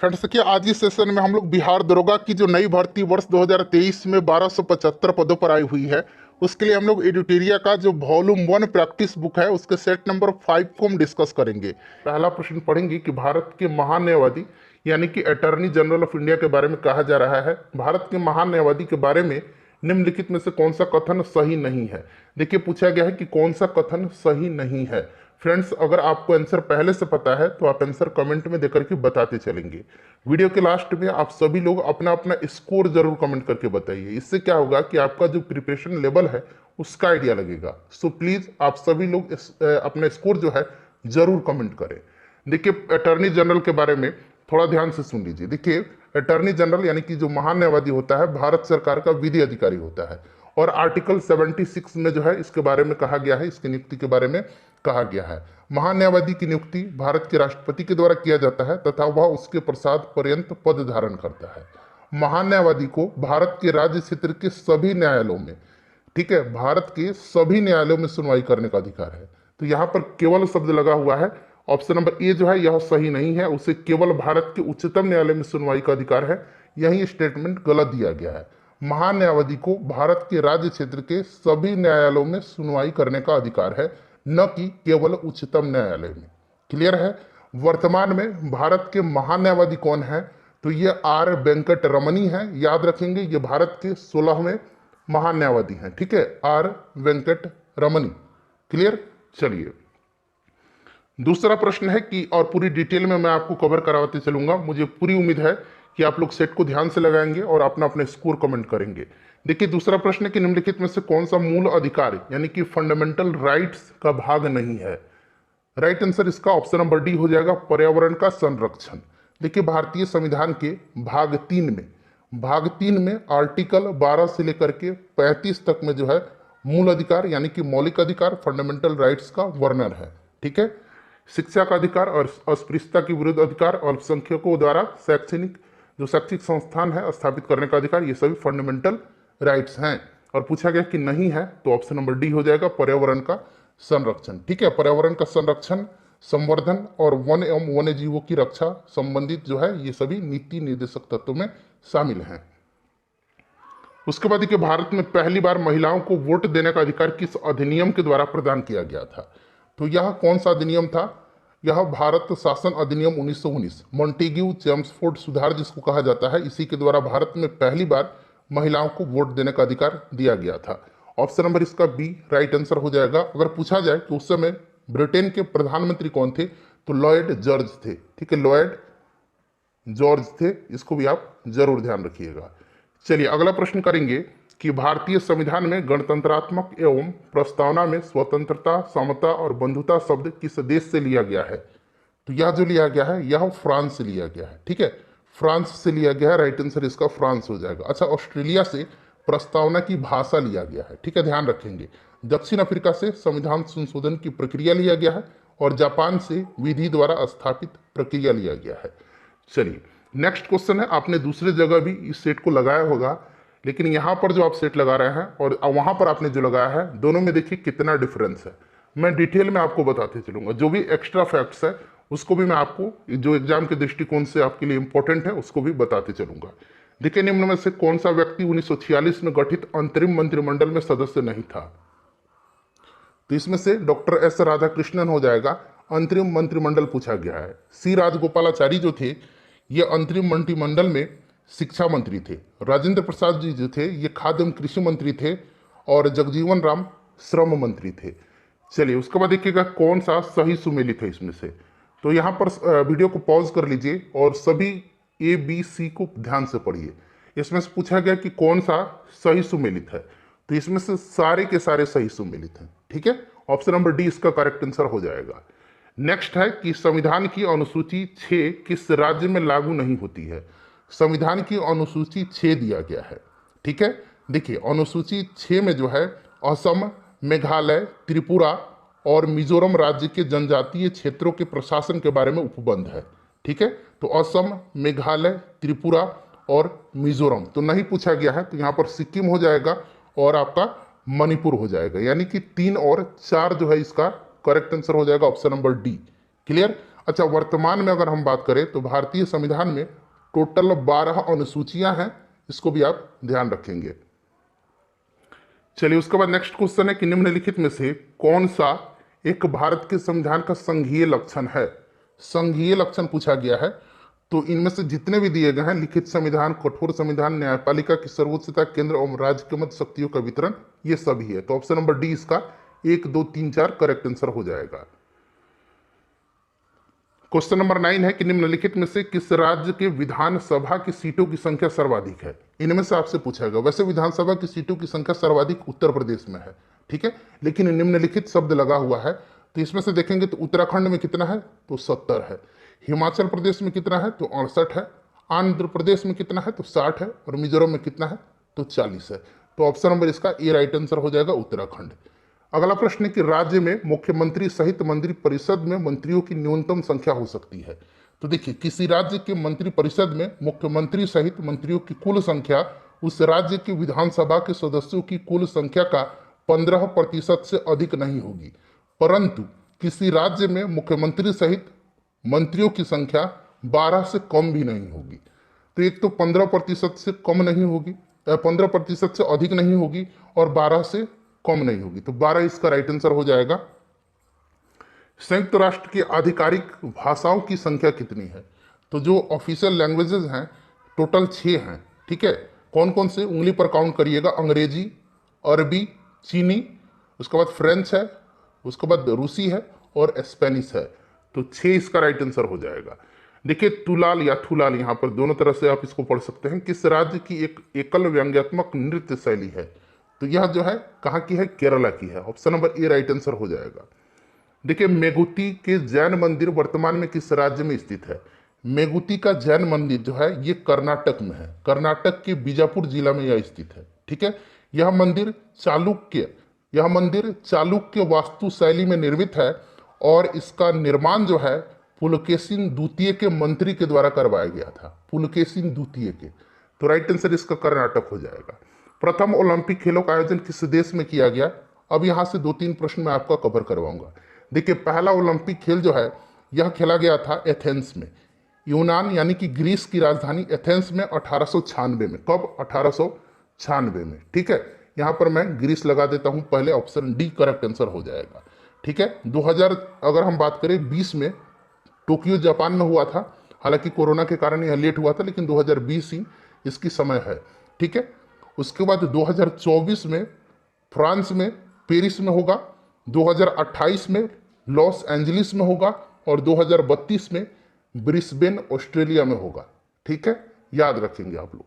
Friends देखिए, आज इस सेशन में हम लोग बिहार दरोगा की जो नई भर्ती वर्ष 2023 में 1275 पदों पर आई हुई है, उसके लिए हम लोग एडिटोरिया का जो वॉल्यूम 1 प्रैक्टिस बुक है उसके सेट नंबर 5 को हम डिस्कस करेंगे। पहला प्रश्न पढ़ेंगे कि भारत के महान न्यायवादी यानी कि अटॉर्नी जनरल ऑफ इंडिया के बारे में कहा जा रहा है। भारत के महान न्यायवादी के बारे में निम्नलिखित में से कौन सा कथन सही नहीं है। देखिए, पूछा गया है कि कौन सा कथन सही नहीं है। फ्रेंड्स, अगर आपको आंसर पहले से पता है तो आप आंसर कमेंट में देकर के बताते चलेंगे। वीडियो के लास्ट में आप सभी लोग अपना अपना स्कोर जरूर कमेंट करके बताइए। इससे क्या होगा कि आपका जो प्रिपरेशन लेवल है उसका आइडिया लगेगा। सो प्लीज आप सभी लोग अपना स्कोर जो है जरूर कमेंट करें। देखिए, अटॉर्नी जनरल के बारे में थोड़ा ध्यान से सुन लीजिए। देखिए, अटॉर्नी जनरल यानी कि जो महान न्यायवादी होता है भारत सरकार का विधि अधिकारी होता है, और आर्टिकल 76 में जो है इसके बारे में कहा गया है, इसकी नियुक्ति के बारे में कहा गया है। महान न्यायवादी की नियुक्ति भारत के राष्ट्रपति के द्वारा किया जाता है तथा वह उसके प्रसाद पर्यंत पद धारण करता है। महान न्यायवादी को भारत के राज्य क्षेत्र के सभी न्यायालयों में, ठीक है, भारत के सभी न्यायालयों में सुनवाई करने का अधिकार है। तो यहाँ पर केवल शब्द लगा हुआ है, ऑप्शन नंबर ए जो है यह सही नहीं है। उसे केवल भारत के उच्चतम न्यायालय में सुनवाई का अधिकार है। यही स्टेटमेंट गलत दिया गया है। महान न्यायवादी को भारत के राज्य क्षेत्र के सभी न्यायालयों में सुनवाई करने का अधिकार है, न कि केवल उच्चतम न्यायालय में। क्लियर है। वर्तमान में भारत के महान न्यायवादी कौन है? तो ये आर वेंकट रमनी है। याद रखेंगे, ये भारत के 16वें महान न्यायवादी हैं। ठीक है, आर वेंकट रमनी। क्लियर। चलिए, दूसरा प्रश्न है कि, और पूरी डिटेल में मैं आपको कवर कराते चलूंगा। मुझे पूरी उम्मीद है कि आप लोग सेट को ध्यान से लगाएंगे और अपना अपना स्कोर कमेंट करेंगे। देखिए, दूसरा प्रश्न है कि निम्नलिखित में से कौन सा मूल अधिकार यानी कि फंडामेंटल राइट्स का भाग नहीं है। राइट आंसर इसका ऑप्शन नंबर डी हो जाएगा, पर्यावरण का संरक्षण। देखिए, भारतीय संविधान के भाग 3 में आर्टिकल 12 से लेकर के 35 तक में जो है मूल अधिकार यानी कि मौलिक अधिकार, फंडामेंटल राइट्स का वर्णन है। ठीक है, शिक्षा का अधिकार और अस्पृश्यता के विरुद्ध अधिकार, अल्पसंख्यकों द्वारा शैक्षिक संस्थान है स्थापित करने का अधिकार, ये सभी फंडामेंटल राइट्स हैं। और पूछा गया कि नहीं है तो ऑप्शन नंबर डी हो जाएगा, पर्यावरण का संरक्षण। ठीक है, पर्यावरण का संरक्षण, संवर्धन और वन एवं वन्य जीवों की रक्षा संबंधित जो है ये सभी नीति निर्देशक तत्वों में शामिल हैं। उसके बाद देखिए, भारत में पहली बार महिलाओं को वोट देने का अधिकार किस अधिनियम के द्वारा प्रदान किया गया था? तो यह कौन सा अधिनियम था? यह भारत शासन अधिनियम 1919, मॉन्टेग्यू चेम्सफोर्ड सुधार जिसको कहा जाता है, इसी के द्वारा भारत में पहली बार महिलाओं को वोट देने का अधिकार दिया गया था। ऑप्शन नंबर इसका बी राइट आंसर हो जाएगा। अगर पूछा जाए कि उस समय ब्रिटेन के प्रधानमंत्री कौन थे, तो लॉयड जॉर्ज थे। ठीक है, लॉयड जॉर्ज थे, इसको भी आप जरूर ध्यान रखिएगा। चलिए, अगला प्रश्न करेंगे कि भारतीय संविधान में गणतंत्रात्मक एवं प्रस्तावना में स्वतंत्रता, समता और बंधुता शब्द किस देश से लिया गया है? तो यह जो लिया गया है यह फ्रांस से लिया गया है। ठीक है, फ्रांस से लिया गया है। राइट आंसर इसका फ्रांस हो जाएगा। अच्छा, ऑस्ट्रेलिया से प्रस्तावना की भाषा लिया गया है। ठीक है, ध्यान रखेंगे। दक्षिण अफ्रीका से संविधान संशोधन की प्रक्रिया लिया गया है, और जापान से विधि द्वारा स्थापित प्रक्रिया लिया गया है। चलिए, नेक्स्ट क्वेश्चन है, आपने दूसरे जगह भी इस सेट को लगाया होगा, लेकिन यहाँ पर जो आप सेट लगा रहे हैं और वहाँ पर आपने जो लगाया है, दोनों में देखिए कितना डिफरेंस है। मैं डिटेल में आपको बताते चलूँगा। जो भी एक्स्ट्रा फैक्ट्स है उसको भी मैं आपको जो एग्जाम के दृष्टिकोण से आपके लिए इंपॉर्टेंट है उसको भी बताते चलूँगा। देखिए, निम्न में से कौन सा व्यक्ति 1946 में गठित अंतरिम मंत्रिमंडल में सदस्य नहीं था? तो इसमें से डॉक्टर एस राधाकृष्णन हो जाएगा। अंतरिम मंत्रिमंडल पूछा गया है। सी राजगोपालाचारी जो थे ये अंतरिम मंत्रिमंडल में शिक्षा मंत्री थे। राजेंद्र प्रसाद जी जो थे ये खाद्य एवं कृषि मंत्री थे, और जगजीवन राम श्रम मंत्री थे। चलिए, उसके बाद देखिएगा कौन सा सही सुमेलित है इसमें से। तो यहाँ पर वीडियो को पॉज कर लीजिए और सभी ए बी सी को ध्यान से पढ़िए। इसमें से पूछा गया कि कौन सा सही सुमेलित है, तो इसमें से सारे के सारे सही सुमेलित हैं। ठीक है, ऑप्शन नंबर डी इसका करेक्ट आंसर हो जाएगा। नेक्स्ट है कि संविधान की अनुसूची 6 किस राज्य में लागू नहीं होती है? संविधान की अनुसूची 6 दिया गया है। ठीक है, देखिए अनुसूची 6 में जो है असम, मेघालय, त्रिपुरा और मिजोरम राज्य के जनजातीय क्षेत्रों के प्रशासन के बारे में उपबंध है। ठीक है, तो असम, मेघालय, त्रिपुरा और मिजोरम तो नहीं पूछा गया है, तो यहाँ पर सिक्किम हो जाएगा और आपका मणिपुर हो जाएगा। यानी कि 3 और 4 जो है इसका करेक्ट आंसर हो जाएगा ऑप्शन नंबर डी। क्लियर। अच्छा, वर्तमान में अगर हम बात करें तो भारतीय संविधान में टोटल 12 अनुसूचियां हैं, इसको भी आप ध्यान रखेंगे। चलिए, उसके बाद नेक्स्ट क्वेश्चन है कि निम्नलिखित में से कौन सा एक भारत के संविधान का संघीय लक्षण है। संघीय लक्षण पूछा गया है, तो इनमें से जितने भी दिए गए हैं, लिखित संविधान, कठोर संविधान, न्यायपालिका की सर्वोच्चता, केंद्र और राज्य के मध्य शक्तियों का वितरण, ये सभी है। तो ऑप्शन नंबर डी इसका 1, 2, 3, 4 करेक्ट आंसर हो जाएगा। क्वेश्चन नंबर 9 है कि निम्नलिखित में से किस राज्य के विधानसभा की सीटों की संख्या सर्वाधिक है। इनमें से आपसे पूछा गया। वैसे विधानसभा की सीटों की संख्या सर्वाधिक उत्तर प्रदेश में है, ठीक है, लेकिन निम्नलिखित शब्द लगा हुआ है, तो इसमें से देखेंगे तो उत्तराखंड में कितना है, तो 70 है। हिमाचल प्रदेश में कितना है, तो 68 है। आंध्र प्रदेश में कितना है, तो 60 है। और मिजोरम में कितना है, तो 40 है। तो ऑप्शन नंबर इसका ए राइट आंसर हो जाएगा, उत्तराखंड। अगला प्रश्न है कि राज्य में मुख्यमंत्री सहित मंत्री परिषद में मंत्रियों की न्यूनतम संख्या हो सकती है। तो देखिए, किसी राज्य के मंत्री परिषद में मुख्यमंत्री सहित मंत्रियों की कुल संख्या उस राज्य की विधानसभा के सदस्यों की कुल संख्या का 15% से अधिक नहीं होगी, परंतु किसी राज्य में मुख्यमंत्री सहित मंत्रियों की संख्या 12 से कम भी नहीं होगी। तो एक तो 15% से कम नहीं होगी, 15% से अधिक नहीं होगी, और 12 से कम नहीं होगी। तो 12 इसका राइट आंसर हो जाएगा। संयुक्त राष्ट्र की आधिकारिक भाषाओं की संख्या कितनी है। तो जो ऑफिशियल लैंग्वेजेस हैं टोटल 6 हैं, ठीक है। कौन कौन से, उंगली पर काउंट करिएगा। अंग्रेजी, अरबी, चीनी, उसके बाद फ्रेंच है, उसके बाद रूसी है और स्पेनिश है। तो 6 इसका राइट आंसर हो जाएगा। देखिए, तुलाल या थुलाल, यहाँ पर दोनों तरह से आप इसको पढ़ सकते हैं। किस राज्य की एक एकल व्यंग्यात्मक नृत्य शैली है। तो यह जो है कहाँ की है, केरला की है। Option number A right answer हो जाएगा। देखिए, मेगुती के जैन मंदिर वर्तमान में किस राज्य में स्थित है। मेगुती का जैन मंदिर जो है ये कर्नाटक में है। कर्नाटक के बीजापुर जिला में यह स्थित है, ठीक है। यह मंदिर चालुक्य वास्तु शैली में निर्मित है और इसका निर्माण जो है पुलकेशिन द्वितीय के मंत्री के द्वारा करवाया गया था, पुलकेशिन द्वितीय के। तो राइट आंसर इसका कर्नाटक हो जाएगा। प्रथम ओलंपिक खेलों का आयोजन किस देश में किया गया। अब यहाँ से 2-3 प्रश्न मैं आपका कवर करवाऊंगा। देखिए, पहला ओलंपिक खेल जो है यह खेला गया था एथेंस में, यूनान यानी कि ग्रीस की राजधानी एथेंस में 1896 में। कब, 1896 में, ठीक है। यहाँ पर मैं ग्रीस लगा देता हूँ पहले, ऑप्शन डी करेक्ट आंसर हो जाएगा, ठीक है। 2000 अगर हम बात करें 20 में टोक्यो जापान में हुआ था, हालांकि कोरोना के कारण यह लेट हुआ था, लेकिन 2020 ही इसकी समय है, ठीक है। उसके बाद 2024 में फ्रांस में पेरिस में होगा, 2028 में लॉस एंजलिस में होगा और 2032 में ब्रिस्बेन ऑस्ट्रेलिया में होगा, ठीक है। याद रखेंगे आप लोग।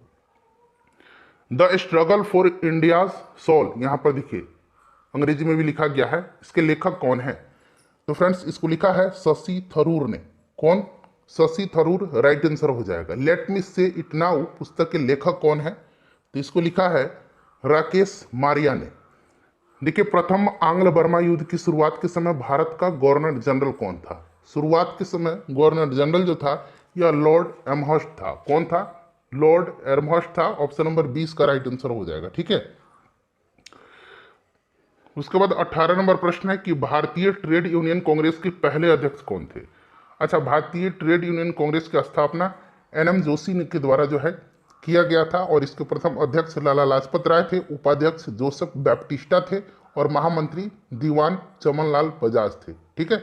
The struggle for India's soul, यहां पर देखिए अंग्रेजी में भी लिखा गया है। इसके लेखक कौन है। तो फ्रेंड्स, इसको लिखा है शशि थरूर ने। कौन, शशि थरूर राइट आंसर हो जाएगा। लेट मी से इट नाउ पुस्तक के लेखक कौन है। तो इसको लिखा है राकेश मारिया ने। देखिए, प्रथम आंग्ल बर्मा युद्ध की शुरुआत के समय भारत का गवर्नर जनरल कौन था। शुरुआत के समय गवर्नर जनरल जो था यह लॉर्ड एमहर्स्ट था। कौन था, लॉर्ड एमहर्स्ट था। ऑप्शन नंबर 20 का राइट आंसर हो जाएगा, ठीक है। उसके बाद 18 नंबर प्रश्न है कि भारतीय ट्रेड यूनियन कांग्रेस के पहले अध्यक्ष कौन थे। अच्छा, भारतीय ट्रेड यूनियन कांग्रेस की स्थापना NM जोशी के द्वारा जो है किया गया था और इसके प्रथम अध्यक्ष लाला लाजपत राय थे, उपाध्यक्ष जोसेफ बैप्टिस्टा थे और महामंत्री दीवान चमनलाल बजाज थे, ठीक है।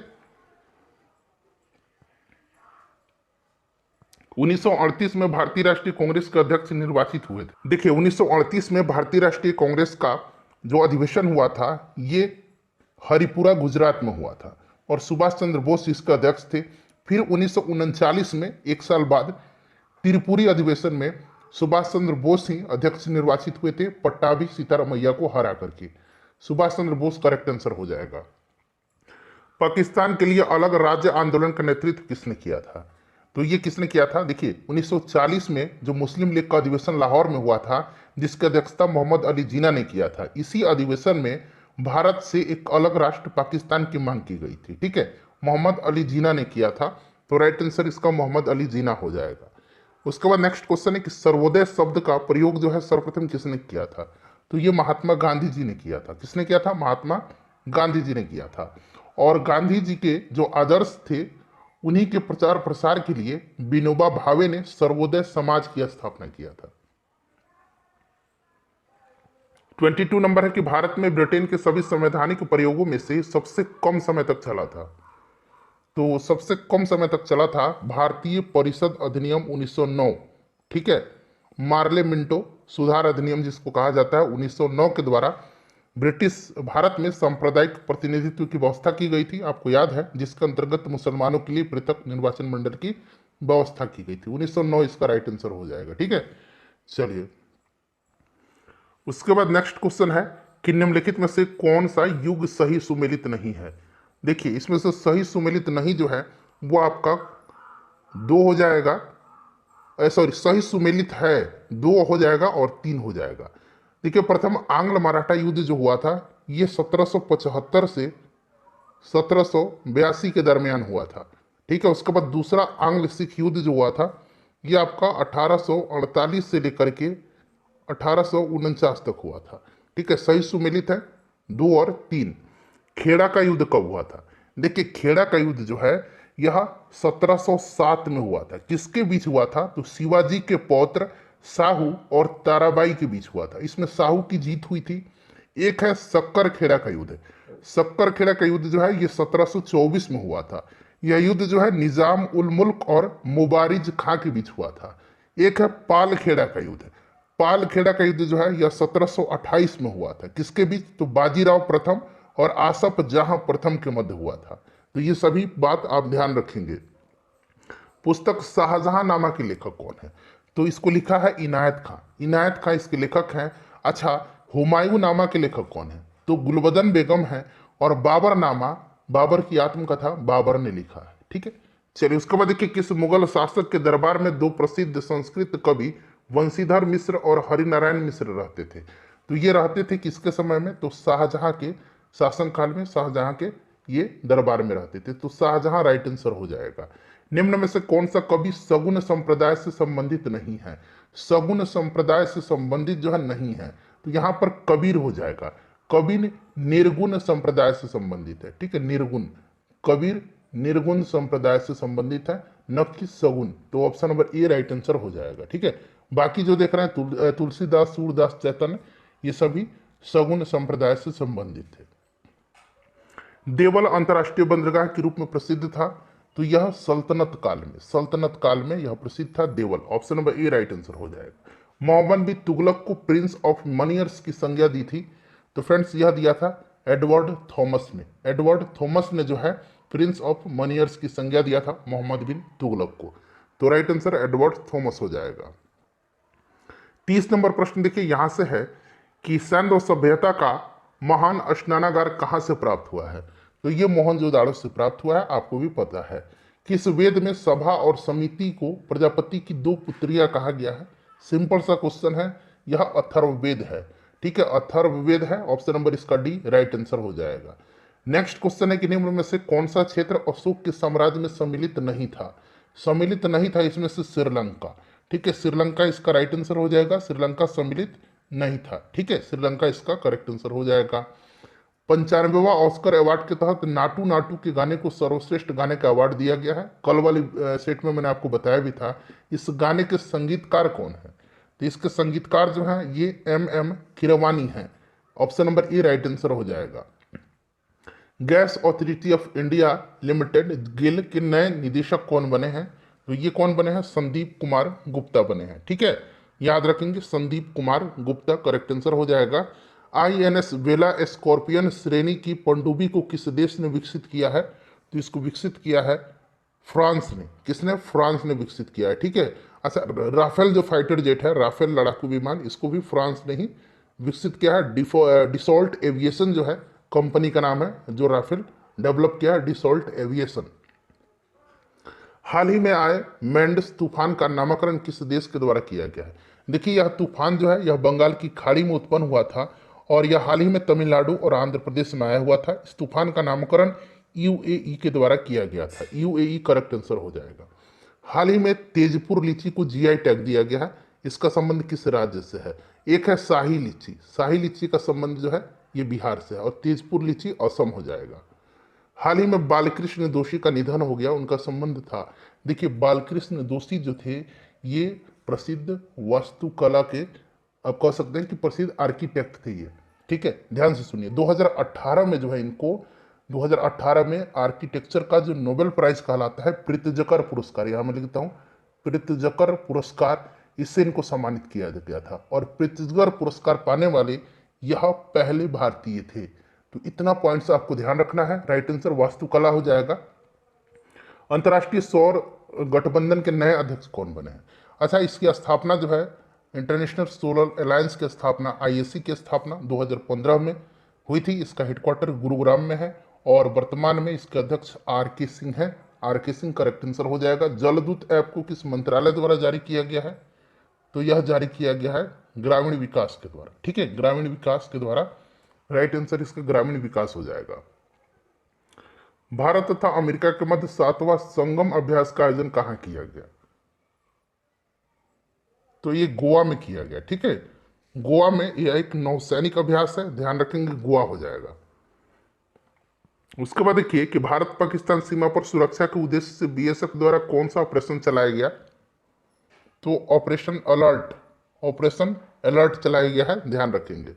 1938 में भारतीय राष्ट्रीय कांग्रेस के अध्यक्ष निर्वाचित हुए थे। देखिए, 1938 में भारतीय राष्ट्रीय कांग्रेस का जो अधिवेशन हुआ था ये हरिपुरा गुजरात में हुआ था और सुभाष चंद्र बोस इसके अध्यक्ष थे। फिर 1939 में, एक साल बाद, त्रिपुरी अधिवेशन में सुभाष चंद्र बोस ही अध्यक्ष निर्वाचित हुए थे, पट्टाभी सीतारामैया को हरा करके। सुभाष चंद्र बोस करेक्ट आंसर हो जाएगा। पाकिस्तान के लिए अलग राज्य आंदोलन का नेतृत्व किसने किया था। तो ये किसने किया था। देखिए, 1940 में जो मुस्लिम लीग का अधिवेशन लाहौर में हुआ था जिसकी अध्यक्षता मोहम्मद अली जिन्ना ने किया था, इसी अधिवेशन में भारत से एक अलग राष्ट्र पाकिस्तान की मांग की गई थी, ठीक है। मोहम्मद अली जिन्ना ने किया था। तो राइट आंसर इसका मोहम्मद अली जिन्ना हो जाएगा। उसके बाद नेक्स्ट क्वेश्चन है कि सर्वोदय शब्द का प्रयोग जो है सर्वप्रथम किसने किया था। तो ये महात्मा गांधी जी ने किया था। किसने किया था, महात्मा गांधी जी ने किया था। और गांधी जी के जो आदर्श थे उन्हीं के प्रचार प्रसार के लिए विनोबा भावे ने सर्वोदय समाज की स्थापना किया था। 22 नंबर है कि भारत में ब्रिटेन के सभी संवैधानिक प्रयोगों में से सबसे कम समय तक चला था। तो सबसे कम समय तक चला था भारतीय परिषद अधिनियम 1909। ठीक है, मार्ले मिंटो सुधार अधिनियम जिसको कहा जाता है 1909 के द्वारा ब्रिटिश भारत में सांप्रदायिक प्रतिनिधित्व की व्यवस्था की गई थी, आपको याद है, जिसके अंतर्गत मुसलमानों के लिए पृथक निर्वाचन मंडल की व्यवस्था की गई थी। 1909 इसका राइट आंसर हो जाएगा। ठीक है, चलिए उसके बाद नेक्स्ट क्वेश्चन है कि निम्नलिखित में से कौन सा युग सही सुमेलित नहीं है। देखिए इसमें से सही सुमेलित नहीं जो है वो आपका दो हो जाएगा, सॉरी सही सुमेलित है दो हो जाएगा और तीन हो जाएगा। देखिए प्रथम आंग्ल मराठा युद्ध जो हुआ था ये 1775 से 1782 के दरमियान हुआ था। ठीक है, उसके बाद दूसरा आंग्ल सिख युद्ध जो हुआ था ये आपका 1848 से लेकर के 1849 तक हुआ था। ठीक है, सही सुमेलित है दो और तीन। खेड़ा का युद्ध कब हुआ था? देखिए खेड़ा का युद्ध जो है यह 1707 में हुआ था। किसके बीच हुआ था? तो शिवाजी के पौत्र साहू और ताराबाई के बीच हुआ था। इसमें साहू की जीत हुई थी। एक है शक्कर खेड़ा का युद्ध। शक्कर खेड़ा का युद्ध जो है ये 1724 में हुआ था। यह युद्ध जो है निजाम उल मुल्क और मुबारिज खां के बीच हुआ था। एक है पाल खेड़ा का युद्ध। पाल खेड़ा का युद्ध जो है यह 1728 में हुआ था। किसके बीच? तो बाजीराव प्रथम और आसफ जहां प्रथम के मध्य हुआ था। तो ये सभी बात आप ध्यान रखेंगे। पुस्तक शाहजहां नामा के लेखक कौन है? तो इसको लिखा है इनायत खां। इनायत खां इसके लेखक हैं। अच्छा, हुमायूं नामा के लेखक कौन है? तो गुलबदन बेगम है। और बाबर नामा, बाबर की आत्मकथा बाबर ने लिखा है। ठीक है, चलिए उसके बाद देखिए किस मुगल शासक के दरबार में दो प्रसिद्ध संस्कृत कवि वंशीधर मिश्र और हरिनारायण मिश्र रहते थे? तो ये रहते थे किसके समय में? तो शाहजहां के शासनकाल में, शाहजहां के ये दरबार में रहते थे। तो शाहजहां राइट आंसर हो जाएगा। निम्न में से कौन सा कवि सगुन संप्रदाय से संबंधित नहीं है? सगुन संप्रदाय से संबंधित जो है नहीं है, तो यहां पर कबीर हो जाएगा। कबीर निर्गुण संप्रदाय से संबंधित है। ठीक है, निर्गुण, कबीर निर्गुण संप्रदाय से संबंधित है, न कि सगुन। तो option number A right answer हो जाएगा। ठीक है, बाकी जो देख रहे हैं तुलसीदास, सूरदास, चैतन्य, ये सभी सगुन संप्रदाय से संबंधित है। देवल अंतर्राष्ट्रीय बंदरगाह के रूप में प्रसिद्ध था। तो यह सल्तनत काल में, सल्तनत काल में यह प्रसिद्ध था देवल। Option number A right answer हो जाएगा। मोहम्मद बिन तुगलक को प्रिंस ऑफ मनियर्स की संज्ञा दी थी। तो फ्रेंड्स यह दिया था एडवर्ड थॉमस ने। एडवर्ड थॉमस ने जो है प्रिंस ऑफ मनियर्स की संज्ञा दिया था मोहम्मद बिन तुगलक को। तो राइट आंसर एडवर्ड थॉमस हो जाएगा। 30 नंबर प्रश्न देखिए यहां से है कि सैंधव सभ्यता का महान स्नानागार कहां से प्राप्त हुआ है? तो ये मोहनजोदाड़ो से प्राप्त हुआ है, आपको भी पता है। किस वेद में सभा और समिति को प्रजापति की दो पुत्रियां कहा गया है? सिंपल सा क्वेश्चन है, यह अथर्ववेद है। ठीक है, अथर्ववेद है। ऑप्शन नंबर इसका डी राइट आंसर हो जाएगा। नेक्स्ट क्वेश्चन है कि निम्न में से कौन सा क्षेत्र अशोक के साम्राज्य में सम्मिलित नहीं था? सम्मिलित नहीं था इसमें से श्रीलंका। ठीक है, श्रीलंका इसका राइट आंसर हो जाएगा। श्रीलंका सम्मिलित नहीं था। ठीक है, श्रीलंका इसका करेक्ट आंसर हो जाएगा। 95वां ऑस्कर अवार्ड के तहत नाटू नाटू के गाने को सर्वश्रेष्ठ गाने का अवार्ड दिया गया है। कल वाली सेट में मैंने आपको बताया भी था। इस गाने के संगीतकार कौन है? तो इसके संगीतकार जो हैं ये M.M. कीरवानी हैं। Option number A right answer हो जाएगा। Gas authority of India limited Gill के नए निदेशक कौन बने हैं? तो ये कौन बने हैं? संदीप कुमार गुप्ता बने हैं। ठीक है, याद रखेंगे संदीप कुमार गुप्ता करेक्ट आंसर हो जाएगा। INS वेला स्कॉर्पियन श्रेणी की पनडुब्बी को किस देश ने विकसित किया है? तो इसको विकसित किया है फ्रांस ने। किसने? फ्रांस ने विकसित किया है। ठीक है, अच्छा राफेल जो फाइटर जेट है, राफेल लड़ाकू विमान, इसको भी फ्रांस ने ही विकसित किया है। डिसॉल्ट एविएशन जो है कंपनी का नाम है, जो राफेल डेवलप किया है, डिसॉल्ट एविएशन। हाल ही में आए मेंडस तूफान का नामकरण किस देश के द्वारा किया गया है? देखिए यह तूफान जो है यह बंगाल की खाड़ी में उत्पन्न हुआ था और यह हाल ही में तमिलनाडु और आंध्र प्रदेश में आया हुआ था। इस तूफान का नामकरण UAE के द्वारा किया गया था। UAE करेक्ट आंसर हो जाएगा। हाल ही में तेजपुर लीची को GI टैग दिया गया है। इसका संबंध किस राज्य से है? एक है शाही लीची। शाही लीची का संबंध जो है ये बिहार से है और तेजपुर लीची असम हो जाएगा। हाल ही में बालकृष्ण दोषी का निधन हो गया, उनका संबंध था। देखिए बालकृष्ण दोषी जो थे ये प्रसिद्ध वास्तुकला के, आप कह सकते हैं कि प्रसिद्ध आर्किटेक्ट थे ये। ठीक है, ध्यान से सुनिए। 2018 में जो है इनको 2018 में आर्किटेक्चर का जो नोबेल प्राइज कहलाता है प्रित्जकर पुरस्कार, यहां मैं लिखता हूं प्रित्जकर पुरस्कार, इससे इनको सम्मानित किया गया था। और प्रित्जकर पुरस्कार पाने वाले यह पहले भारतीय थे। तो इतना पॉइंट्स आपको ध्यान रखना है। राइट आंसर वास्तुकला हो जाएगा। अंतर्राष्ट्रीय सौर गठबंधन के नए अध्यक्ष कौन बने हैं? अच्छा, इसकी स्थापना जो है इंटरनेशनल सोलर अलायंस की स्थापना, आईएससी की स्थापना 2015 में हुई थी। इसका हेडक्वार्टर गुरुग्राम में है और वर्तमान में इसके अध्यक्ष आर के सिंह हैं। आर के सिंह करेक्ट आंसर हो जाएगा। जलदूत ऐप को किस मंत्रालय द्वारा जारी किया गया है? तो यह जारी किया गया है ग्रामीण विकास के द्वारा। ठीक है, ग्रामीण विकास के द्वारा। राइट आंसर इसका ग्रामीण विकास हो जाएगा। भारत तथा अमेरिका के मध्य 7वां संगम अभ्यास का आयोजन कहां किया गया? तो ये गोवा में किया गया। ठीक है, गोवा में यह एक नौसैनिक अभ्यास है, ध्यान रखेंगे गोवा हो जाएगा। उसके बाद देखिए कि भारत पाकिस्तान सीमा पर सुरक्षा के उद्देश्य से बीएसएफ द्वारा कौन सा ऑपरेशन चलाया गया? तो ऑपरेशन अलर्ट चलाया गया है, ध्यान रखेंगे।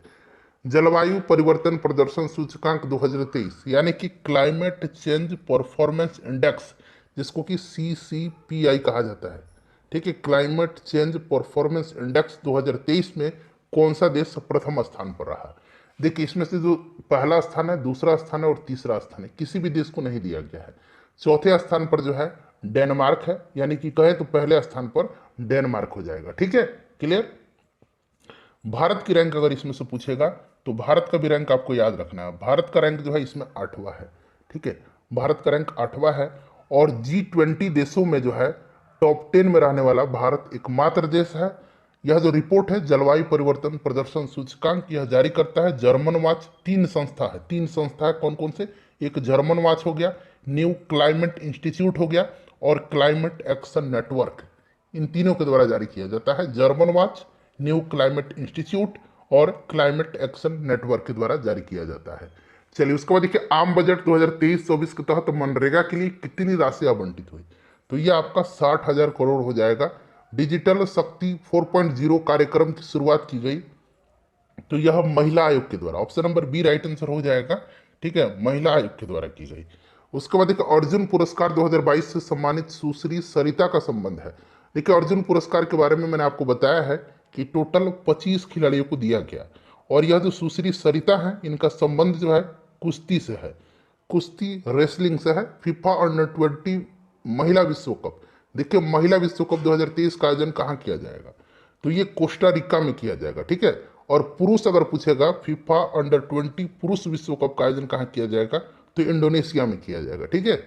जलवायु परिवर्तन प्रदर्शन सूचकांक 2023 यानी कि क्लाइमेट चेंज परफॉर्मेंस इंडेक्स, जिसको कि CCPI कहा जाता है। ठीक है, क्लाइमेट चेंज परफॉर्मेंस इंडेक्स 2023 में कौन सा देश प्रथम स्थान पर रहा? देखिए इसमें से जो पहला स्थान है, दूसरा स्थान है और तीसरा स्थान है, किसी भी देश को नहीं दिया गया है। चौथे स्थान पर जो है डेनमार्क है, यानी कि कहे तो पहले स्थान पर डेनमार्क हो जाएगा। ठीक है, क्लियर। भारत की रैंक अगर इसमें से पूछेगा तो भारत का भी रैंक आपको याद रखना है। भारत का रैंक जो है इसमें 8वां है। ठीक है, भारत का रैंक 8वां है और G20 देशों में जो है टॉप 10 में रहने वाला भारत एकमात्र देश है। यह जो रिपोर्ट है जलवायु परिवर्तन प्रदर्शन सूचकांक, यह जारी करता है जर्मन वाच। 3 संस्था है, 3 संस्था है, कौन कौन से? एक जर्मन वाच हो गया, न्यू क्लाइमेट इंस्टीट्यूट हो गया और क्लाइमेट एक्शन नेटवर्क। इन तीनों के द्वारा जारी किया जाता है। German watch, new climate institute और क्लाइमेट एक्शन नेटवर्क के द्वारा जारी किया जाता है। चलिए उसके बाद देखिए आम बजट 2023-24 के तहत मनरेगा के लिए कितनी राशि आवंटित हुई? तो ये आपका 60,000 करोड़ हो जाएगा। डिजिटल शक्ति 4.0 कार्यक्रम की शुरुआत की गई, तो यह महिला आयोग के द्वारा, option number B right answer हो जाएगा। ठीक है, महिला आयोग के द्वारा की गई। उसके बाद देखिए अर्जुन पुरस्कार 2022 से सम्मानित सुश्री सरिता का संबंध है। देखिए अर्जुन पुरस्कार के बारे में मैंने आपको बताया है कि टोटल 25 खिलाड़ियों को दिया गया और यह जो सुश्री सरिता है इनका संबंध जो है कुश्ती से है, कुश्ती रेसलिंग से है। फीफा अंडर-20 महिला विश्व कप, देखिए महिला विश्व कप 2023 का आयोजन कहाँ किया जाएगा? तो ये कोस्टा रिका में किया जाएगा। ठीक है, और पुरुष अगर पूछेगा फीफा अंडर-20 पुरुष विश्व कप का आयोजन कहाँ किया जाएगा? तो इंडोनेशिया में किया जाएगा। ठीक है,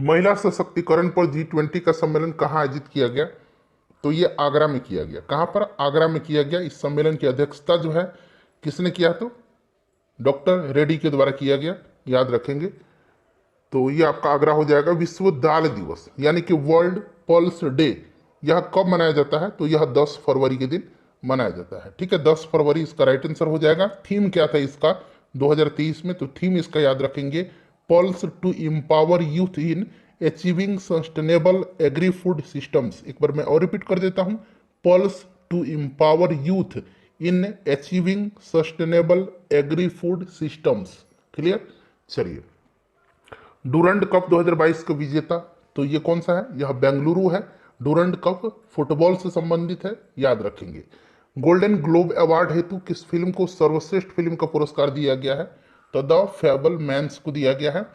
महिला सशक्तिकरण पर G20 का सम्मेलन कहाँ आयोजित किया गया? तो ये आगरा में किया गया। कहाँ पर? आगरा में किया गया। इस सम्मेलन की अध्यक्षता जो है किसने किया? तो डॉक्टर रेड्डी के द्वारा किया गया, याद रखेंगे। तो ये आपका आगरा हो जाएगा। विश्व दाल दिवस यानी कि वर्ल्ड पल्स डे, यह कब मनाया जाता है? तो यह 10 फरवरी के दिन मनाया जाता है। ठीक है, 10 फरवरी इसका राइट आंसर हो जाएगा। थीम क्या था इसका 2023 में? तो थीम इसका याद रखेंगे, pulse to empower youth in achieving sustainable agri food systems. एक बार मैं और रिपीट कर देता हूं, pulse to empower youth in achieving sustainable agri food systems. Clear. चलिए डूरंड कप 2022 का विजेता तो ये कौन सा है? यह बेंगलुरु है। डूरंड कप फुटबॉल से संबंधित है, याद रखेंगे। गोल्डन ग्लोब अवार्ड हेतु किस फिल्म को सर्वश्रेष्ठ फिल्म का पुरस्कार दिया गया है? तो द फेबल मैन्स को दिया गया है।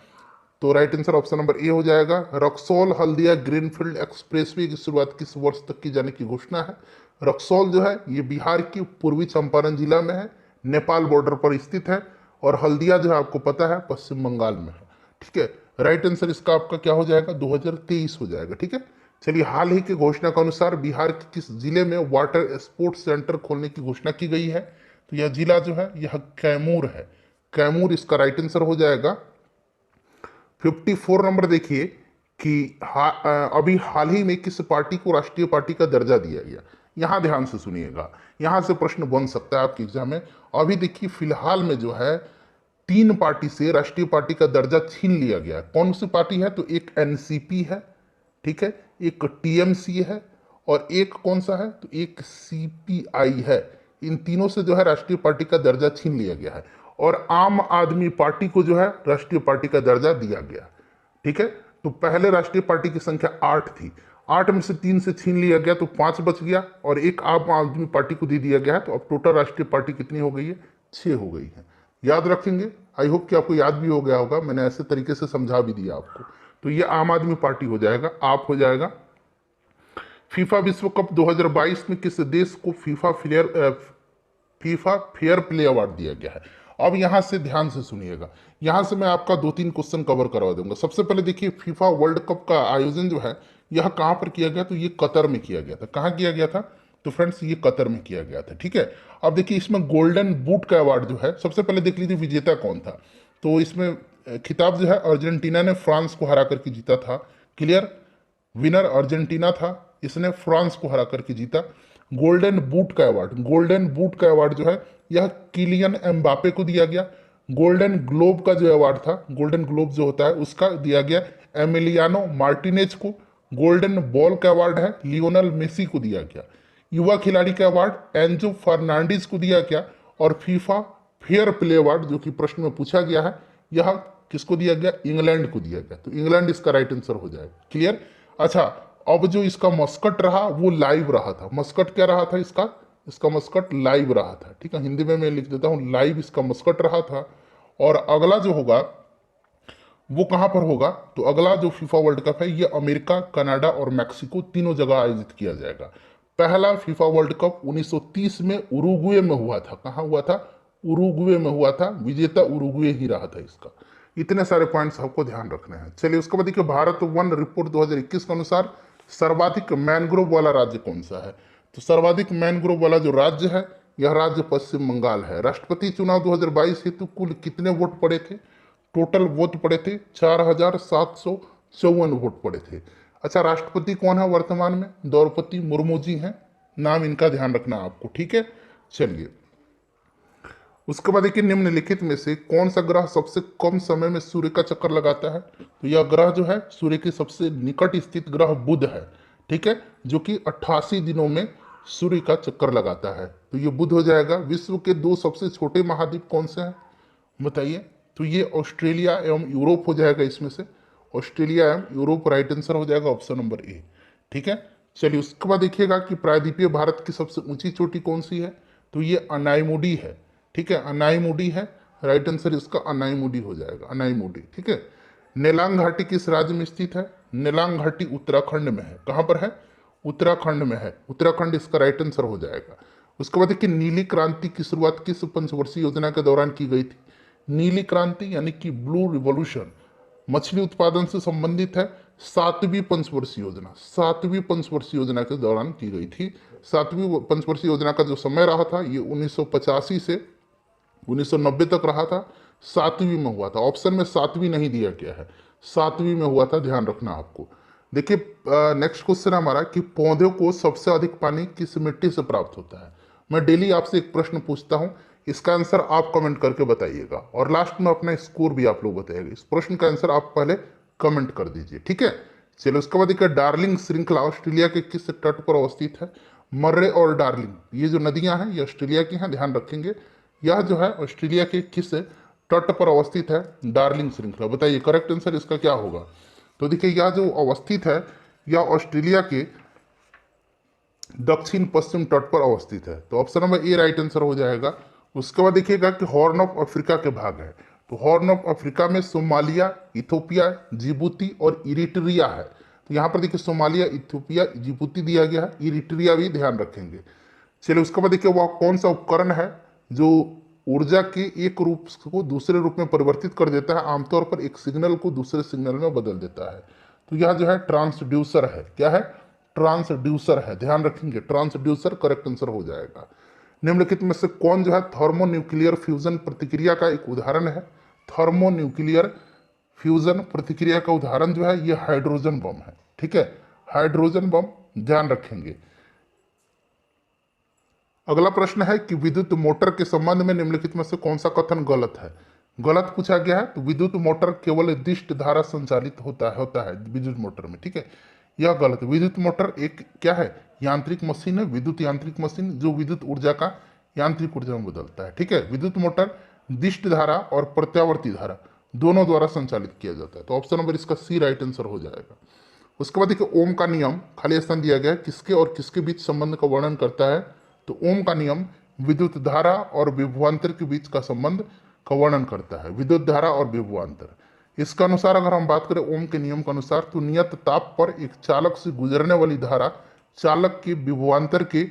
तो राइट आंसर ऑप्शन नंबर ए हो जाएगा। रक्सौल हल्दिया ग्रीनफील्ड एक्सप्रेसवे की शुरुआत किस वर्ष तक की जाने की घोषणा है? रक्सौल जो है ये बिहार की पूर्वी चंपारण जिला में है, नेपाल बॉर्डर पर स्थित है। और हल्दिया जो है आपको पता है पश्चिम बंगाल में है। ठीक है, राइट आंसर इसका आपका क्या हो जाएगा? 2023 हो जाएगा। ठीक है, चलिए हाल ही की घोषणा के अनुसार बिहार के किस जिले में वाटर स्पोर्ट्स सेंटर खोलने की घोषणा की गई है? तो यह जिला जो है यह कैमूर है। कैमूर इसका राइट आंसर हो जाएगा। 54 नंबर देखिए कि अभी हाल ही में किस पार्टी को राष्ट्रीय पार्टी का दर्जा दिया गया? यहां ध्यान से सुनिएगा, यहां से प्रश्न बन सकता है आपके एग्जाम में। अभी देखिए फिलहाल में जो है 3 पार्टी से राष्ट्रीय पार्टी का दर्जा छीन लिया गया। कौन सी पार्टी है? तो एक एनसीपी है, ठीक है, एक टीएमसी है और एक कौन सा है? तो एक सीपीआई है। इन तीनों से जो है राष्ट्रीय पार्टी का दर्जा छीन लिया गया है और आम आदमी पार्टी को जो है राष्ट्रीय पार्टी का दर्जा दिया गया। ठीक है, तो पहले राष्ट्रीय पार्टी की संख्या 8 थी, 8 में से 3 से छीन लिया गया तो 5 बच गया और एक आम आदमी पार्टी को दे दिया गया है। तो अब टोटल राष्ट्रीय पार्टी कितनी हो गई है? 6 हो गई है। याद रखेंगे, आई होप कि आपको याद भी हो गया होगा, मैंने ऐसे तरीके से समझा भी दिया आपको। तो ये आम आदमी पार्टी हो जाएगा, आप हो जाएगा। फीफा विश्व कप 2022 में किस देश को फीफा फेयर प्ले अवार्ड दिया गया है? अब यहां से ध्यान से सुनिएगा, यहां से मैं आपका 2-3 क्वेश्चन कवर करवा दूंगा। सबसे पहले देखिए, फीफा वर्ल्ड कप का आयोजन जो है यह कहां पर किया गया? तो ये कतर में किया गया था। कहां किया गया था? तो फ्रेंड्स ये कतर में किया गया था। ठीक है, अब देखिए इसमें गोल्डन बूट का अवार्ड जो है, सबसे पहले देख लीजिए विजेता कौन था। तो इसमें खिताब जो है अर्जेंटीना ने फ्रांस को हरा करके जीता था। क्लियर, विनर अर्जेंटीना था, इसने फ्रांस को हरा करके जीता। गोल्डन बूट का अवार्ड, गोल्डन बूट का अवार्ड जो है यह किलियन एम्बापे को दिया गया। गोल्डन ग्लोब का जो अवार्ड था, गोल्डन ग्लोब जो होता है उसका दिया गया एमिलियानो मार्टिनेज को। गोल्डन बॉल का अवार्ड है लियोनल मेसी को दिया गया। युवा खिलाड़ी का अवार्ड एंजो फर्नांडिस को दिया गया। और फीफा फेयर प्ले अवार्ड जो कि प्रश्न में पूछा गया है, यह किसको दिया गया? इंग्लैंड को दिया गया। तो इंग्लैंड इसका राइट आंसर हो जाएगा। क्लियर। अच्छा, अब जो इसका मस्कट रहा वो लाइव रहा था। मस्कट क्या रहा था इसका? इसका मस्कट लाइव रहा था। ठीक है, हिंदी में मैं लिख देता हूं, लाइव इसका मस्कट रहा था। और अगला जो होगा वो कहां पर होगा? तो अगला जो फीफा वर्ल्ड कप है ये अमेरिका, कनाडा और मैक्सिको तीनों जगह आयोजित किया जाएगा। पहला फीफा वर्ल्ड कप 1930 में उरुग्वे में हुआ था। कहां हुआ था? उरुग्वे में हुआ था। विजेता उरुग्वे ही रहा था इसका। इतने सारे पॉइंट्स आपको ध्यान रखने हैं। चलिए उसके बाद देखिए, भारत वन रिपोर्ट 2021 के अनुसार सर्वाधिक मैनग्रोव वाला राज्य कौन सा है? तो सर्वाधिक मैनग्रोव वाला जो राज्य है यह राज्य पश्चिम बंगाल है। राष्ट्रपति चुनाव 2022 हेतु कुल कितने वोट पड़े थे? टोटल वोट पड़े थे 4754 वोट पड़े थे। अच्छा, राष्ट्रपति कौन है वर्तमान में? द्रौपदी मुर्मू जी हैं। नाम इनका ध्यान रखना आपको। ठीक है, चलिए उसके बाद देखिए, निम्नलिखित में से कौन सा ग्रह सबसे कम समय में सूर्य का चक्कर लगाता है? तो यह ग्रह जो है सूर्य के सबसे निकट स्थित ग्रह बुध है। ठीक है, जो कि 88 दिनों में सूर्य का चक्कर लगाता है। तो ये बुध हो जाएगा। विश्व के 2 सबसे छोटे महाद्वीप कौन से हैं बताइए? तो ये ऑस्ट्रेलिया एवं यूरोप हो जाएगा। इसमें से ऑस्ट्रेलिया एवं यूरोप राइट आंसर हो जाएगा, ऑप्शन नंबर ए। ठीक है, चलिए उसके बाद देखिएगा कि प्रायद्वीपीय भारत की सबसे ऊंची चोटी कौन सी है? तो ये अनाईमुडी है। ठीक है, अनाईमुडी है, राइट आंसर इसका अनाईमुडी हो जाएगा, अनाईमुडी। ठीक है, नेलांग घाटी किस राज्य में स्थित है? नेलांग घाटी उत्तराखंड में है। कहां पर है? उत्तराखंड में है। उत्तराखंड इसका राइट आंसर हो जाएगा। उसके बाद देखिए, नीली क्रांति की शुरुआत किस पंचवर्षीय योजना के दौरान की गई थी? नीली क्रांति यानी कि ब्लू रिवॉल्यूशन मछली उत्पादन से संबंधित है। 7वीं पंचवर्षीय योजना, 7वीं पंचवर्षीय योजना के दौरान की गई थी। 7वीं पंचवर्षीय योजना का जो समय रहा था ये 1985 से 1990 तक रहा था। 7वीं में हुआ था। ऑप्शन में 7वीं नहीं दिया गया है, 7वीं में हुआ था, ध्यान रखना आपको। देखिए नेक्स्ट क्वेश्चन हमारा कि पौधों को सबसे अधिक पानी किस मिट्टी से प्राप्त होता है? मैं डेली आपसे एक प्रश्न पूछता हूं, इसका आंसर आप कमेंट करके बताइएगा और लास्ट में अपना स्कोर भी आप लोग बताइएगा। इस प्रश्न का आंसर आप पहले कमेंट कर दीजिए। ठीक है, चलो उसके बाद देखिए, डार्लिंग श्रृंखला ऑस्ट्रेलिया के किस तट पर अवस्थित है? मर्रे और डार्लिंग ये जो नदियां हैं ये ऑस्ट्रेलिया की हैं, ध्यान रखेंगे। यह जो है ऑस्ट्रेलिया के किस तट पर अवस्थित है? डार्लिंग श्रृंखला। बताइए करेक्ट आंसर इसका क्या होगा? तो देखिए यह जो अवस्थित है यह ऑस्ट्रेलिया के दक्षिण पश्चिम तट पर अवस्थित है। तो option number A right answer हो जाएगा। उसके बाद देखिएगा कि हॉर्न ऑफ अफ्रीका के भाग है। तो हॉर्न ऑफ अफ्रीका में सोमालिया, इथोपिया, जिबूती और इरिट्रिया है। तो यहाँ पर देखिए सोमालिया, इथोपिया, जिबूती दिया गया है, इरिट्रिया भी ध्यान रखेंगे। चलिए उसके बाद देखिए वह कौन सा उपकरण है जो ऊर्जा के एक रूप को दूसरे रूप में परिवर्तित कर देता है, आमतौर पर एक सिग्नल को दूसरे सिग्नल में बदल देता है? तो यह जो है ट्रांसड्यूसर है। क्या है? ट्रांसड्यूसर है, ध्यान रखेंगे। ट्रांसड्यूसर करेक्ट आंसर हो जाएगा। निम्नलिखित में से कौन जो है थर्मोन्यूक्लियर फ्यूजन प्रतिक्रिया का एक उदाहरण है? थर्मोन्यूक्लियर फ्यूजन प्रतिक्रिया का उदाहरण जो है ये हाइड्रोजन बम है। ठीक है, हाइड्रोजन बम, ध्यान रखेंगे। अगला प्रश्न है कि विद्युत मोटर के संबंध में निम्नलिखित में से कौन सा कथन गलत है? गलत पूछा गया है, तो विद्युत मोटर केवल निर्दिष्ट धारा संचालित होता है विद्युत मोटर में, ठीक है, यह गलत। विद्युत मोटर एक क्या है, यांत्रिक मशीन है, विद्युत यांत्रिक मशीन जो विद्युत ऊर्जा का यांत्रिक ऊर्जा में बदलता है, ठीक है। विद्युत मोटर दिष्ट धारा और प्रत्यावर्ती धारा दोनों द्वारा संचालित किया जाता है, तो ऑप्शन नंबर इसका सी राइट आंसर हो जाएगा। उसके बाद देखिए ओम का नियम खाली स्थान दिया गया है, किसके और किसके बीच संबंध का वर्णन करता है, तो ओम का नियम विद्युत धारा और विभवांतर के बीच का संबंध का वर्णन करता है, विद्युत धारा और विभवांतर। इसका अनुसार अगर हम बात करें ओम के नियम के अनुसार, तो नियत ताप पर एक चालक से गुजरने वाली धारा चालक के विभवांतर के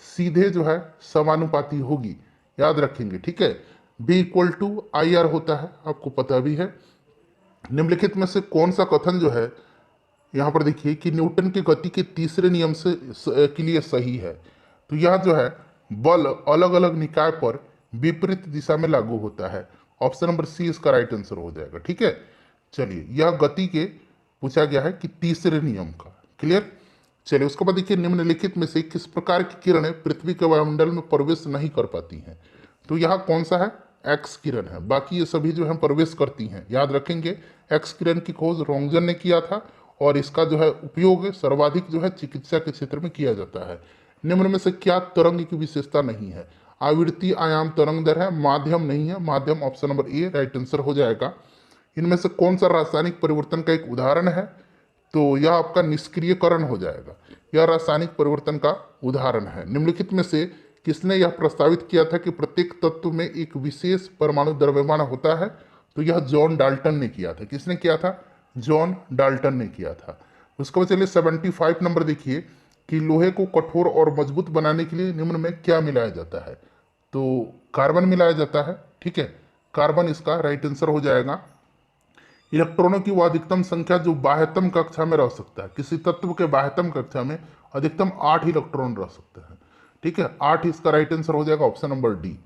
सीधे जो है समानुपाती होगी, याद रखेंगे, ठीक है। B equal to I R होता है, आपको पता भी है। निम्नलिखित में से कौन सा कथन जो है यहाँ पर देखिए कि न्यूटन के गति के तीसरे नियम के लिए सही है, तो यह जो है बल अलग अलग निकाय पर विपरीत दिशा में लागू होता है, ऑप्शन नंबर सी इसका राइट आंसर हो जाएगा, ठीक है। चलिए यह गति के पूछा गया है कि तीसरे नियम का, क्लियर। चलिए उसके बाद देखिए निम्नलिखित में से किस प्रकार की किरणें पृथ्वी के वायुमंडल में प्रवेश नहीं कर पाती हैं, तो यह कौन सा है, एक्स किरण है, बाकी ये सभी जो है प्रवेश करती हैं, याद रखेंगे। एक्स किरण की खोज रोंगजन ने किया था और इसका जो है उपयोग सर्वाधिक जो है चिकित्सा के क्षेत्र में किया जाता है। निम्न में से क्या तरंग की विशेषता नहीं है, आवृत्ति आयाम तरंग दर है, माध्यम नहीं है, माध्यम option number A right answer हो जाएगा। इनमें से कौन सा रासायनिक परिवर्तन का एक उदाहरण है, तो यह आपका निष्क्रियकरण हो जाएगा, यह रासायनिक परिवर्तन का उदाहरण है। निम्नलिखित में से किसने यह प्रस्तावित किया था कि प्रत्येक तत्व में एक विशेष परमाणु द्रव्यमान होता है, तो यह जॉन डाल्टन ने किया था। किसने किया था, जॉन डाल्टन ने किया था। उसके बाद चलिए 75 नंबर देखिए कि लोहे को कठोर और मजबूत बनाने के लिए निम्न में क्या मिलाया जाता है, तो कार्बन मिलाया जाता है, ठीक है, कार्बन इसका राइट आंसर हो जाएगा। इलेक्ट्रॉनों की वो अधिकतम संख्या जो बाह्यतम कक्षा में रह सकता है, किसी तत्व के बाह्यतम कक्षा में अधिकतम 8 इलेक्ट्रॉन रह सकते हैं, ठीक है, 8 इसका राइट आंसर हो जाएगा, ऑप्शन नंबर डी।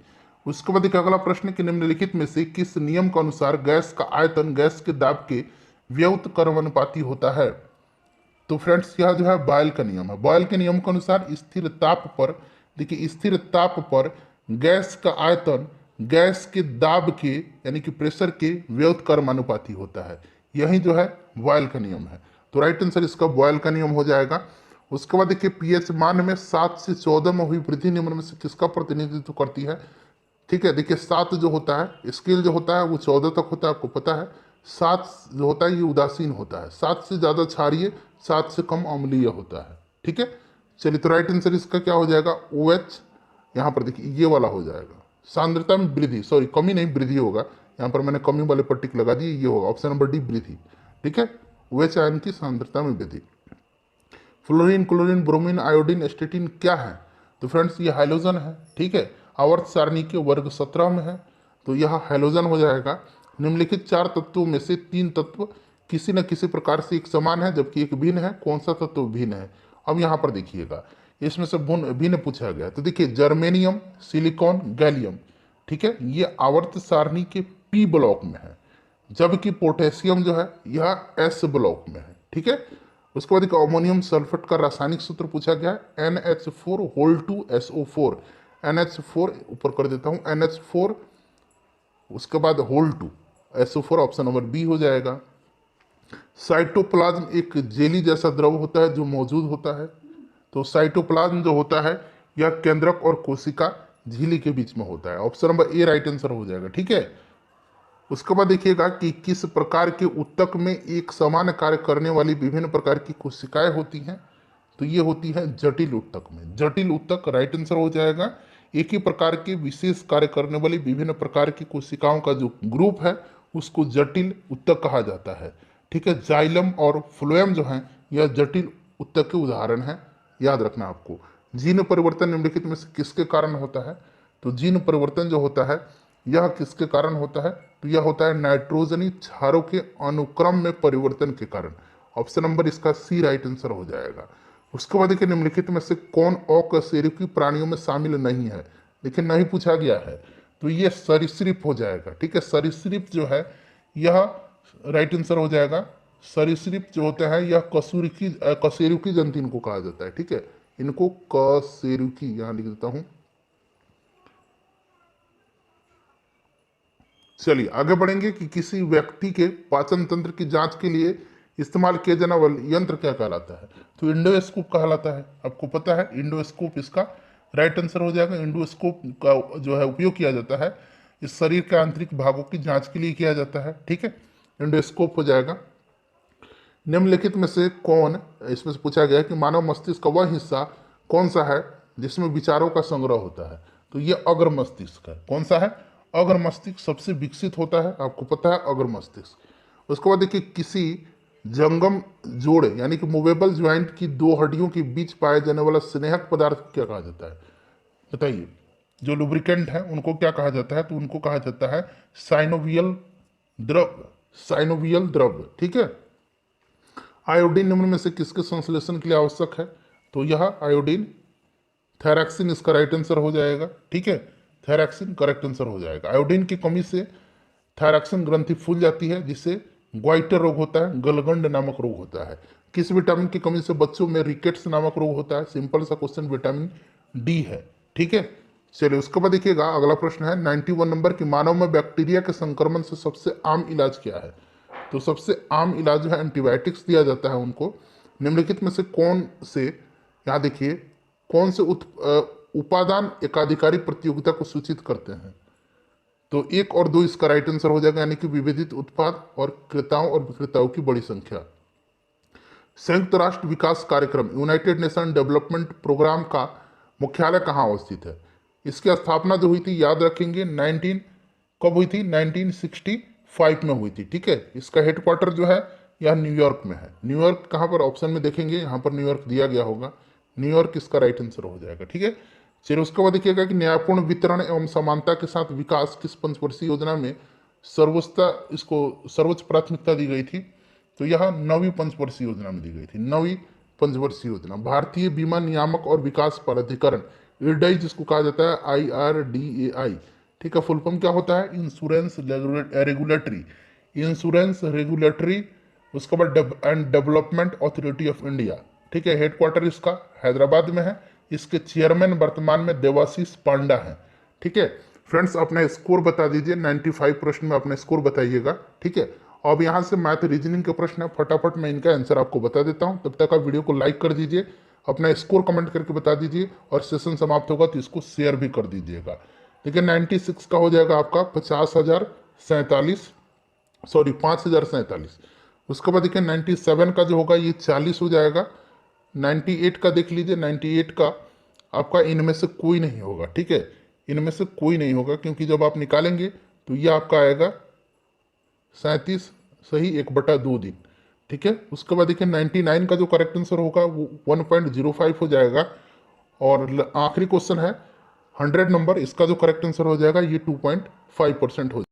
उसके बाद एक अगला प्रश्न कि निम्नलिखित में से किस नियम के अनुसार गैस का आयतन गैस के दाब के व्युत कर्मानुपाती होता है, तो फ्रेंड्स यह जो है बॉयल का नियम है। बॉयल के नियम के अनुसार स्थिर ताप पर, देखिए स्थिर ताप पर गैस का आयतन गैस के दाब के यानी कि प्रेशर के व्युत कर्मानुपाती होता है, यही जो है बॉयल का नियम है, तो राइट आंसर इसका बॉयल का नियम हो जाएगा। उसके बाद देखिए पीएच मान में 7 से 14 में हुई वृद्धि निम्न में से किसका प्रतिनिधित्व करती है, ठीक है। देखिए 7 जो होता है स्केल जो होता है वो 14 तक होता है, आपको पता है। 7 जो होता है ये उदासीन होता है, 7 से ज़्यादा क्षारीय, 7 से कम अम्लीय होता है, ठीक है। चलिए तो राइट आंसर इसका क्या हो जाएगा, ओ एच, यहाँ पर देखिए ये वाला हो जाएगा। सांद्रता में वृद्धि, सॉरी कमी नहीं वृद्धि होगा, यहाँ पर मैंने कमी वाले पर टिक लगा दी, ये होगा ऑप्शन नंबर डी वृद्धि, ठीक है। ओ एच आयन की सांद्रता में वृद्धि। फ्लोरीन, क्लोरीन, ब्रोमीन, आयोडीन, एस्टेटिन क्या है, तो फ्रेंड्स ये हाइलोजन है, ठीक है, आवर्त सारणी के वर्ग 17 में है, तो यह हाइलोजन हो जाएगा। निम्नलिखित 4 तत्वों में से 3 तत्व किसी न किसी प्रकार से एक समान है जबकि एक भिन्न है, कौन सा तत्व भिन्न है। अब यहाँ पर देखिएगा इसमें से भिन्न पूछा गया, तो देखिए जर्मेनियम, सिलिकॉन, गैलियम, ठीक है, ये आवर्त सारणी के पी ब्लॉक में है, जबकि पोटेशियम जो है यह एस ब्लॉक में है, ठीक है। उसके बाद एक अमोनियम सल्फेट का रासायनिक सूत्र पूछा गया है, NH4 होल 2 SO4, NH4 ऊपर कर देता हूँ NH4, उसके बाद whole 2 SO4 option number B हो जाएगा। साइटोप्लाज्म एक जेली जैसा द्रव होता है जो मौजूद होता है, तो साइटोप्लाज्म जो होता है यह केंद्रक और कोशिका झिल्ली के बीच में होता है, option number A right answer हो जाएगा, ठीक है। उसके बाद देखिएगा कि किस प्रकार के ऊतक में एक समान कार्य करने वाली विभिन्न प्रकार की कोशिकाएं होती हैं, तो ये होती है जटिल ऊतक में, जटिल ऊतक राइट आंसर हो जाएगा। एक ही प्रकार के विशेष कार्य करने वाली विभिन्न प्रकार की कोशिकाओं का जो ग्रुप है उसको जटिल ऊतक कहा जाता है, ठीक है। जाइलम और फ्लोएम जो हैं यह जटिल ऊतक के उदाहरण हैं, याद रखना आपको। जीन परिवर्तन निम्नलिखित में से किसके कारण होता है, तो जीन परिवर्तन जो होता है यह किसके कारण होता है, तो यह होता है नाइट्रोजनी क्षारों के अनुक्रम में परिवर्तन के कारण, ऑप्शन नंबर इसका सी राइट आंसर हो जाएगा। उसके बाद देखिए निम्नलिखित में से कौन अकशेरुकी प्राणियों में शामिल नहीं है, लेकिन नहीं पूछा गया है, तो ये सरीसृप हो जाएगा, ठीक है। सरीसृप जो है यह राइट आंसर हो जाएगा। सरीसृप जो होता है यह कशेरुकी जंतु इनको कहा जाता है, ठीक है, इनको कशेरुकी यहाँ लिख देता हूँ। चलिए आगे बढ़ेंगे कि किसी व्यक्ति के पाचन तंत्र की जांच के लिए इस्तेमाल किया जाने वाला यंत्र क्या कहलाता है? तो इंडोस्कोप कहलाता है। आपको पता है इंडोस्कोप इसका राइट आंसर हो जाएगा। इंडोस्कोप का जो है उपयोग किया जाता है इस शरीर के आंतरिक भागों की जांच के लिए किया जाता है। ठीक है, इंडोस्कोप हो जाएगा। निम्नलिखित में से कौन, इसमें से पूछा गया है कि मानव मस्तिष्क का वह हिस्सा कौन सा है जिसमें विचारों का संग्रह होता है? तो ये अग्र मस्तिष्क है। कौन सा है? अग्र मस्तिष्क सबसे विकसित होता है, आपको पता है अग्र मस्तिष्क। उसके बाद देखिए किसी जंगम जोड़े यानी कि मूवेबल ज्वाइंट की दो हड्डियों के बीच पाया जाने वाला स्नेहक पदार्थ क्या कहा जाता है? बताइए। जो लुब्रिकेंट है उनको क्या कहा जाता है? तो उनको कहा जाता है साइनोवियल द्रव। साइनोवियल द्रव, ठीक है। आयोडीन निम्न में से किसके संश्लेषण के लिए आवश्यक है? तो यह आयोडीन थैरैक्सिन इसका राइट आंसर हो जाएगा। ठीक है, थैरैक्सिन करेक्ट आंसर हो जाएगा। आयोडीन की कमी से थैरैक्सिन ग्रंथि फूल जाती है जिससे ग्वाइटर रोग होता है, गलगंड नामक रोग होता है। किस विटामिन की कमी से बच्चों में रिकेट्स नामक रोग होता है? सिंपल सा क्वेश्चन, विटामिन डी है। ठीक है, चलिए उसके बाद देखिएगा अगला प्रश्न है 91 नंबर की मानव में बैक्टीरिया के संक्रमण से सबसे आम इलाज क्या है? तो सबसे आम इलाज जो है एंटीबायोटिक्स दिया जाता है उनको। निम्नलिखित में से कौन से, यहाँ देखिए, कौन से उपादान एकाधिकारी प्रतियोगिता को सूचित करते हैं? तो 1 और 2 इसका राइट आंसर हो जाएगा, यानी कि विभेदित उत्पाद और क्रेताओं और विक्रेताओं की बड़ी संख्या। संयुक्त राष्ट्र विकास कार्यक्रम यूनाइटेड नेशन डेवलपमेंट प्रोग्राम का मुख्यालय कहाँ अवस्थित है? इसकी स्थापना जो हुई थी याद रखेंगे 19 कब हुई थी? 1965 में हुई थी। ठीक है, इसका हेडक्वार्टर जो है यह न्यूयॉर्क में है। न्यूयॉर्क कहाँ पर? ऑप्शन में देखेंगे यहाँ पर न्यूयॉर्क दिया गया होगा। न्यूयॉर्क इसका राइट आंसर हो जाएगा। ठीक है, चलिए उसके बाद देखिएगा कि न्यायपूर्ण वितरण एवं समानता के साथ विकास किस पंचवर्षीय योजना में सर्वोच्च प्राथमिकता दी गई थी? तो यह 9वीं पंचवर्षीय योजना में दी गई थी। 9वीं पंचवर्षीय योजना। भारतीय बीमा नियामक और विकास प्राधिकरण, IRDAI जिसको कहा जाता है, IRDAI, ठीक है, फुल फॉर्म क्या होता है? इंश्योरेंस रेगुलेटरी, इंश्योरेंस रेगुलेटरी, उसके बाद and development authority of India. ठीक है, हेडक्वार्टर इसका हैदराबाद में है। इसके चेयरमैन वर्तमान में देवाशीष पांडा हैं। ठीक है फ्रेंड्स, अपना स्कोर बता दीजिए। 95 प्रश्न में अपना स्कोर बताइएगा। ठीक है, अब यहाँ से मैथ रीजनिंग के प्रश्न है, फटाफट मैं इनका आंसर आपको बता देता हूँ। तब तक आप वीडियो को लाइक कर दीजिए, अपना स्कोर कमेंट करके बता दीजिए, और सेशन समाप्त होगा तो इसको शेयर भी कर दीजिएगा। देखिए 96 का हो जाएगा आपका 50,047। उसके बाद देखिए 97 का जो होगा ये 40 हो जाएगा। 98 का देख लीजिए, 98 का आपका इनमें से कोई नहीं होगा। ठीक है, इनमें से कोई नहीं होगा, क्योंकि जब आप निकालेंगे तो ये आपका आएगा 37 सही 1/2 दिन। ठीक है, उसके बाद देखिए 99 का जो करेक्ट आंसर होगा वो 1.05 हो जाएगा। और आखिरी क्वेश्चन है 100 नंबर, इसका जो करेक्ट आंसर हो जाएगा ये 2.5% हो जाएगा।